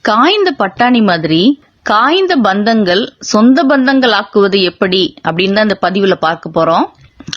காய்ந்த பட்டாணி மாதிரி காய்ந்த பந்தங்கள் சொந்த பந்தங்கள் ஆக்குவது எப்படி அப்படின்னு அந்த பதிவுல பார்க்க போறோம்.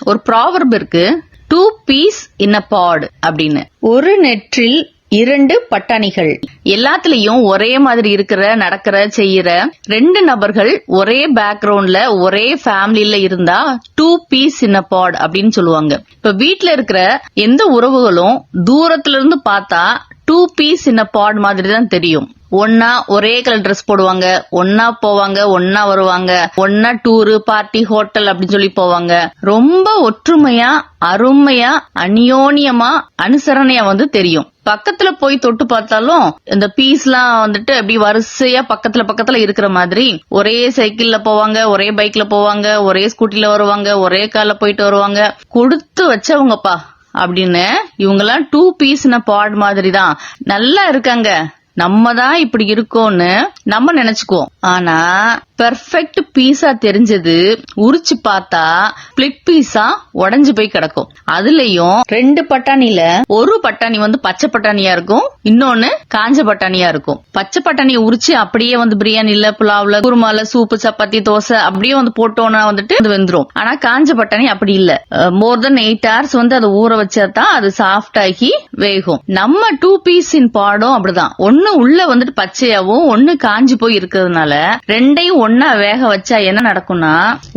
ஒரு ப்ராவர்ப் இருக்கு, 2 peas in a pod அப்படின்னு. ஒரு நெற்றில் 2 பட்டாணிகள். எல்லாத்துலயும் ஒரே மாதிரி இருக்கிற, நடக்கிற, செய்யற 2 நபர்கள் ஒரே பேக்ரவுண்ட்ல ஒரே ஃபேமிலில இருந்தா 2 peas in a pod அப்படின்னு சொல்லுவாங்க. இப்ப வீட்டுல இருக்கிற எந்த உறவுகளும் தூரத்துல இருந்து பார்த்தா 2 peas in a pod மாதிரி தான் தெரியும். ஒன்னா ஒரே கலர் ட்ரெஸ் போடுவாங்க, ஒன்னா போவாங்க, ஒன்னா வருவாங்க, ஒன்னா டூரு, பார்ட்டி, ஹோட்டல் அப்படின்னு சொல்லி போவாங்க. ரொம்ப ஒற்றுமையா, அருமையா, அந்யோன்யமா, அனுசரணையா தெரியும். பக்கத்துல போய் தொட்டு பார்த்தாலும் இந்த பீஸ் எல்லாம் அப்படி வரிசையா பக்கத்துல இருக்கிற மாதிரி ஒரே சைக்கிள்ல போவாங்க, ஒரே பைக்ல போவாங்க, ஒரே ஸ்கூட்டில வருவாங்க, ஒரே கார்ல போயிட்டு வருவாங்க. கொடுத்து வச்சவங்கப்பா அப்படின்னு இவங்கெல்லாம் 2 peas in a pod மாதிரி தான். நல்லா இருக்காங்க, நம்ம தான் இப்படி இருக்கோம்னு நம்ம நினைச்சுக்குவோம். ஆனா பெர்ஃபெக்ட் பீஸா தெரிஞ்சது உரிச்சு பார்த்தா ஸ்பிளிட் பீஸா உடைஞ்சு போய் கிடக்கும். அதுலயும் 2 பட்டாணில ஒரு பட்டாணி பச்சை பட்டாணியா இருக்கும், இன்னொன்னு காஞ்ச பட்டாணியா இருக்கும். பச்சை பட்டாணியை உரிச்சு அப்படியே பிரியாணில, புலாவ்ல, குருமால, சூப்பு, சப்பாத்தி, தோசை அப்படியே போட்டோம்னா வெந்துரும். ஆனா காஞ்ச பட்டாணி அப்படி இல்ல. மோர் தென் 8 hours அதை ஊற வச்சாதான் அது சாஃப்ட் ஆகி வேகும். நம்ம 2 peas in podம் அப்படிதான். ஒன்னு உள்ள பச்சையாவும் ஒன்னு காஞ்சி போய் இருக்கிறதுனால ரெண்டையும் ஒன்னா வேக வச்சா என்ன நடக்கும்னா,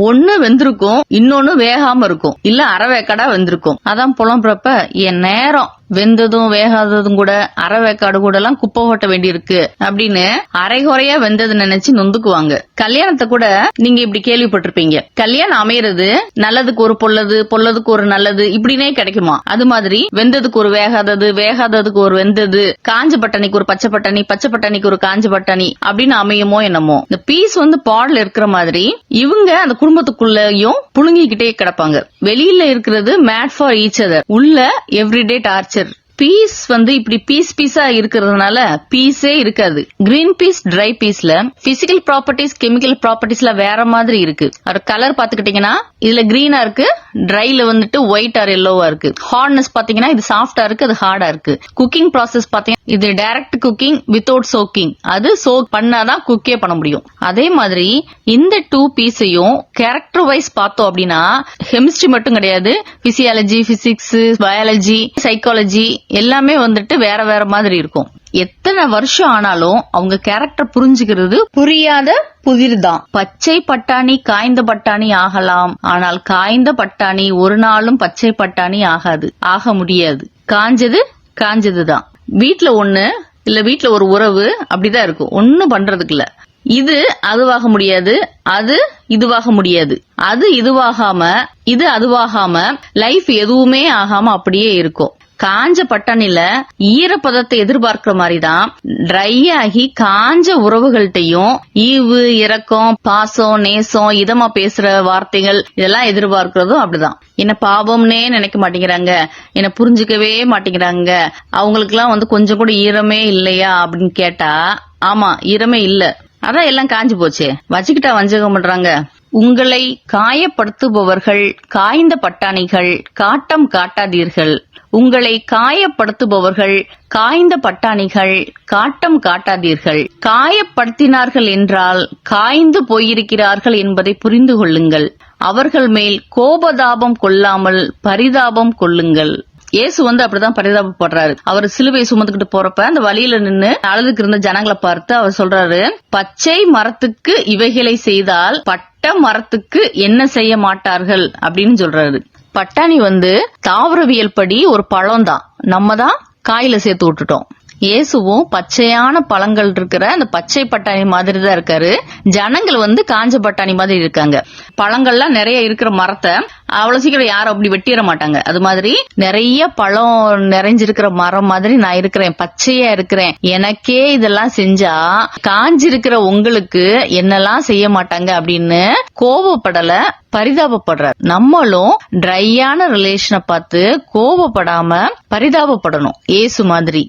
ஒன்னு வெந்திருக்கும், இன்னொன்னு வேகாம இருக்கும், இல்ல அரைவேக்காடா வெந்திருக்கும். அதான் புலம்புறப்ப என் நேரம் வெந்ததும் வேகாததும் கூட அரைவேக்காடு கூட எல்லாம் குப்பை ஓட்ட வேண்டி இருக்கு அப்படின்னு அரைகுறையா வெந்தது நினைச்சு நொந்துக்குவாங்க. கல்யாணத்தை கூட நீங்க இப்படி கேள்விப்பட்டிருப்பீங்க, கல்யாணம் அமையறது நல்லதுக்கு ஒரு பொல்லது, பொல்லதுக்கு ஒரு நல்லது இப்படின்னே கிடைக்குமா. அது மாதிரி வெந்ததுக்கு ஒரு வேகாதது, வேகாததுக்கு ஒரு வெந்தது, காஞ்ச பட்டாணிக்கு ஒரு பச்சை பட்டாணி, பச்சை பட்டாணிக்கு ஒரு காஞ்ச பட்டாணி அப்படின்னு அமையுமோ என்னமோ. இந்த பீஸ் பாட்ல இருக்கிற மாதிரி இவங்க அந்த குடும்பத்துக்குள்ளயும் புழுங்கிக்கிட்டே கிடப்பாங்க. வெளியில இருக்கிறது மேட் ஃபார் ஈச் அதர், உள்ள எவ்ரிடே டார்ச்சர். பீஸ் இப்படி பீஸா இருக்கிறதுனால பீஸே இருக்காது. கிரீன் பீஸ், ட்ரை பீஸ்ல பிசிக்கல் ப்ராப்பர்ட்டிஸ், கெமிக்கல் ப்ராப்பர்ட்டிஸ்ல வேற மாதிரி இருக்கு. ஒரு கலர் பாத்துக்கிட்டீங்கன்னா இதுல கிரீனா இருக்கு, ட்ரைல ஒயிட் ஆர் எல்லோவா இருக்கு. ஹார்ட்னஸ் பாத்தீங்கன்னா இது சாஃப்டா இருக்கு, அது ஹார்டா இருக்கு. குக்கிங் ப்ராசஸ் பாத்தீங்கன்னா இது டைரக்ட் குக்கிங் வித்தவுட் சோக்கிங், அது சோக் பண்ணாதான் குக்கே பண்ண முடியும். அதே மாதிரி இந்த 2 பீஸையும் கேரக்டர் வைஸ் பார்த்தோம் அப்படின்னா கெமிஸ்ட்ரி மட்டும் கிடையாது, பிசியாலஜி, பிசிக்ஸ், பயாலஜி, சைக்காலஜி எல்லாமே வேற வேற மாதிரி இருக்கும். எத்தனை வருஷம் ஆனாலும் அவங்க கேரக்டர் புரிஞ்சுக்கிறது புரியாத புதிர்தான். பச்சை பட்டாணி காய்ந்த பட்டாணி ஆகலாம், ஆனால் காய்ந்த பட்டாணி ஒரு நாளும் பச்சை பட்டாணி ஆகாது, ஆக முடியாது. காஞ்சது காஞ்சதுதான். வீட்டுல ஒண்ணு இல்ல வீட்டுல ஒரு உறவு அப்படிதான் இருக்கும், ஒன்னும் பண்றதுக்கு இல்ல. இது அதுவாக முடியாது, அது இதுவாக முடியாது, அது இதுவாகாம இது அதுவாகாம லைஃப் எதுவுமே ஆகாம அப்படியே இருக்கும். காஞ்ச பட்டாணில ஈரப்பதத்தை எதிர்பார்க்கிற மாதிரிதான் ட்ரை ஆகி காஞ்ச உறவுகள்கிட்டையும் ஈவு, இரக்கம், பாசம், நேசம், இதமா பேசுற வார்த்தைகள் இதெல்லாம் எதிர்பார்க்கிறதும் அப்படிதான். என்ன பாவம்னே நினைக்க மாட்டேங்கிறாங்க, என்ன புரிஞ்சுக்கவே மாட்டேங்கிறாங்க, அவங்களுக்கு எல்லாம் கொஞ்சம் கூட ஈரமே இல்லையா அப்படின்னு கேட்டா ஆமா ஈரமே இல்ல, அதான் எல்லாம் காஞ்சு போச்சே, வச்சுக்கிட்டா வஞ்சகம் பண்றாங்க. உங்களை காயப்படுத்துபவர்கள் காய்ந்த பட்டாணிகள், காட்டம் காட்டாதீர்கள். உங்களை காயப்படுத்துபவர்கள் காய்ந்த பட்டாணிகள், காட்டம் காட்டாதீர்கள். காயப்படுத்தினார்கள் என்றால் காய்ந்து போயிருக்கிறார்கள் என்பதை புரிந்து கொள்ளுங்கள். அவர்கள் மேல் கோபதாபம் கொள்ளாமல் பரிதாபம் கொள்ளுங்கள். இயேசு அப்படிதான் பரிதாபப்படுறாரு. அவர் சிலுவை சுமந்துக்கிட்டு போறப்ப அந்த வழியில நின்னு அழுதுக்கு இருந்த ஜனங்களை பார்த்து அவர் சொல்றாரு, பச்சை மரத்துக்கு இவைகளை செய்தால் பட்ட மரத்துக்கு என்ன செய்ய மாட்டார்கள் அப்படின்னு சொல்றாரு. பட்டாணி தாவரவியல் படி ஒரு பழம் தான், நம்ம தான் காயில சேர்த்து விட்டுட்டோம். இயேசுவும் பச்சையான பழங்கள் இருக்கிற அந்த பச்சை பட்டாணி மாதிரி தான் இருக்காரு. ஜனங்கள் காஞ்ச பட்டாணி மாதிரி இருக்காங்க. பழங்கள்லாம் நிறைய இருக்கிற மரத்தை அவ்வளவு சீக்கிரம் யாரும் அப்படி வெட்டிட மாட்டாங்க. அது மாதிரி நிறைய பழம் நிறைஞ்சிருக்கிற மரம் மாதிரி நான் இருக்கிறேன், பச்சையா இருக்கிறேன். எனக்கே இதெல்லாம் செஞ்சா காஞ்சிருக்கிற உங்களுக்கு என்னெல்லாம் செய்ய மாட்டாங்க அப்படின்னு கோபப்படல, பரிதாபப்படுறார். நம்மளும் ட்ரையான ரிலேஷனை பார்த்து கோபப்படாம பரிதாபப்படணும் இயேசு மாதிரி.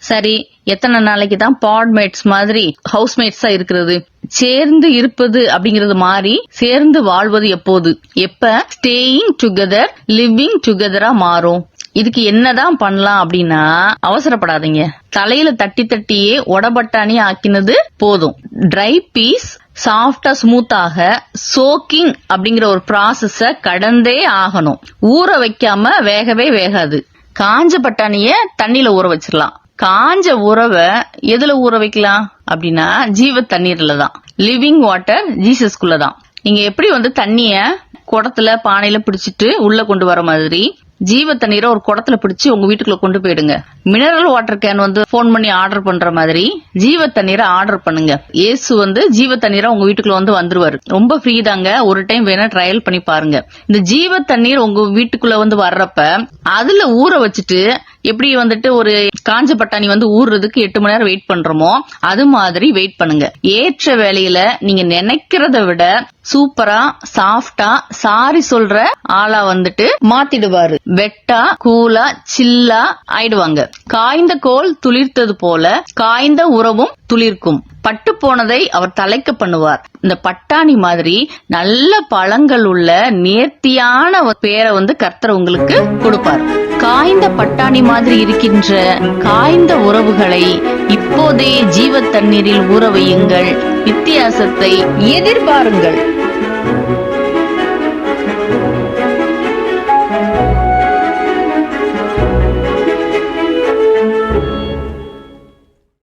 சரி, எத்தனை நாளைக்கு தான் பாட்மேட்ஸ் மாதிரி ஹவுஸ்மேட்ஸா இருக்கிறது? சேர்ந்து இருப்பது அப்படிங்கறது மாறி சேர்ந்து வாழ்வது எப்போது? எப்ப ஸ்டேயிங் டுகெதர் லிவிங் டுகெதரா மாறும்? இதுக்கு என்னதான் பண்ணலாம் அப்படின்னா அவசரப்படாதீங்க. தலையில தட்டி தட்டியே உடபட்டாணி ஆக்கினது போதும். ட்ரை பீஸ் சாஃப்டா ஸ்மூத்தாக சோக்கிங் அப்படிங்கிற ஒரு ப்ராசஸ கடந்தே ஆகணும். ஊற வைக்காம வேகவே வேகாது. காஞ்ச பட்டாணிய தண்ணியில ஊற வச்சிடலாம். காஞ்ச உறவை எதுல ஊற வைக்கலாம் அப்படின்னா ஜீவ தண்ணீர்ல தான். லிவிங் வாட்டர் ஜீசஸ்குள்ள தான். நீங்க எப்படி தண்ணிய குடத்துல பானையில பிடிச்சிட்டு உள்ள கொண்டு வர மாதிரி ஜீவ தண்ணீரை ஒரு குடத்துல பிடிச்சு உங்க வீட்டுக்குள்ள கொண்டு போயிடுங்க. மினரல் வாட்டர் கேன் போன் பண்ணி ஆர்டர் பண்ற மாதிரி ஜீவ தண்ணீரை ஆர்டர் பண்ணுங்க. இயேசு ஜீவ தண்ணீரை உங்க வீட்டுக்குள்ள வந்துருவாரு. ரொம்ப ஃப்ரீ தாங்க. ஒரு டைம் வேணா ட்ரையல் பண்ணி பாருங்க. இந்த ஜீவ தண்ணீர் உங்க வீட்டுக்குள்ள வர்றப்ப அதுல ஊற வச்சுட்டு எப்படி ஒரு காஞ்ச பட்டாணி ஊறுறதுக்கு 8 மணி நேரம் வெயிட் பண்றோமோ அது மாதிரி வெயிட் பண்ணுங்க. ஏற்ற வேலையில நீங்க நினைக்கிறத விட சூப்பரா சாஃப்டா சாரி சொல்ற ஆளா மாத்திடுவாரு. வெட்டா கூலா சில்லா ஆயிடுவாங்க. காய்ந்த கோல் துளிர்த்தது போல காய்ந்த உறவும் துளிர்க்கும். பட்டு போனதை அவர் தலைக்க பண்ணுவார். இந்த பட்டாணி மாதிரி நல்ல பழங்கள் உள்ள நேர்த்தியான பேரை கர்த்தர் உங்களுக்கு கொடுப்பார். காய்ந்த பட்டாணி மாதிரி இருக்கின்ற காய்ந்த உறவுகளை இப்போதே ஜீவ தண்ணீரில் ஊற வையுங்கள். வித்தியாசத்தை எதிர்பாருங்கள்.